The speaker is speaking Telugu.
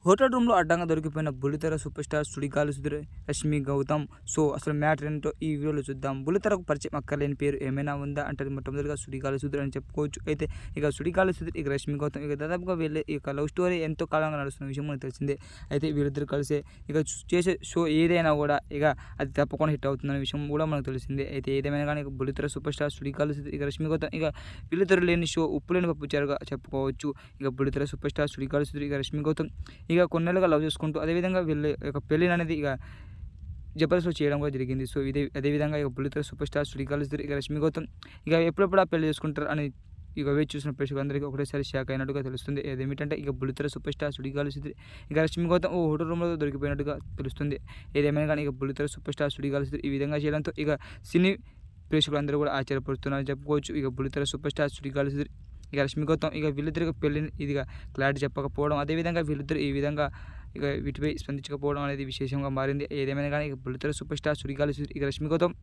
హోటల్ రూమ్‌లో అడ్డంగా దొరికిపోయిన బుల్లితెర super star 'Sudigali Sudheer', 'Rashmi Gautam'. So, అసలు మ్యాటర్ ఏంటో ఈ వీడియోలో చూద్దాం. బుల్లితెరకు పరిచయం అక్కర్లేని పేరు ఏమైనా ఉందా అంటే మొట్టమొదటిగా 'సుడిగాలి సుధీర్' అని చెప్పుకోవచ్చు. అయితే ఇక 'సుడిగాలి సుధీర్', ఇక 'రష్మి గౌతమ్' ఇక దాదాపుగా వీళ్ళ ఇక లవ్ స్టోరీ ఎంతో కాలంగా నడుస్తున్న విషయం మనకు తెలిసిందే. అయితే వీళ్ళిద్దరూ కలిసే ఇక చేసే షో ఏదైనా కూడా ఇక అది తప్పకుండా హిట్ అవుతుందనే విషయం కూడా మనకు తెలిసిందే. అయితే ఏదేమైనా కానీ ఇక బుల్లితెర సూపర్ స్టార్ 'సుడిగాలి సుధీర్', ఇక 'రష్మి గౌతమ్' ఇక వీళ్ళిద్దరూ లేని షో ఉప్పులేని పప్పుచారుగా చెప్పుకోవచ్చు. ఇక బుల్లితెర సూపర్ స్టార్ 'సుడిగాలి సుధీర్', ఇక 'రష్మి గౌతమ్' ఇక కొన్నేళ్లుగా లవ్ చేసుకుంటూ అదేవిధంగా వీళ్ళ యొక్క పెళ్ళిననేది ఇక జబర్దస్త్‌లో చేయడం కూడా జరిగింది. సో, అదేవిధంగా ఇక బుల్లితెర సూపర్ స్టార్ 'సుడిగాలి సుధీర్', ఇక 'రష్మి గౌతమ్' ఇక ఎప్పుడెప్పుడు ఆ పెళ్లి చేసుకుంటారు అని ఇక వేచి చూసిన ప్రేక్షకులందరికీ ఒకటేసారి షాక్ అయినట్టుగా తెలుస్తుంది. అదేమిటంటే ఇక బుల్లితెర సూపర్ స్టార్ 'సుడిగాలి సుధీర్', ఇక 'రష్మి గౌతమ్' ఓ హోటల్ రూమ్‌లో దొరికిపోయినట్టుగా తెలుస్తుంది. ఏదేమైనా కానీ ఇక బుల్లితెర సూపర్ స్టార్ 'సుడిగాలి సుధీర్' ఈ విధంగా చేయడంతో ఇక సినీ ప్రేక్షకులందరూ కూడా ఆశ్చర్యపడుతున్నారని చెప్పుకోవచ్చు. ఇక బుల్లితెర సూపర్ స్టార్ 'సుడిగాలి సుధీర్', ఇక 'రష్మి గౌతమ్' ఇక వీళ్ళిద్దరికి పెళ్లిని ఇదిగా క్లారిటీ చెప్పకపోవడం, అదేవిధంగా వీళ్ళిద్దరు ఈ విధంగా వీటిపై స్పందించకపోవడం అనేది విశేషంగా మారింది. ఏదేమైనా కానీ ఇక బుల్లితెర సూపర్ స్టార్ 'సుడిగాలి సుధీర్', ఇక 'రష్మి గౌతమ్'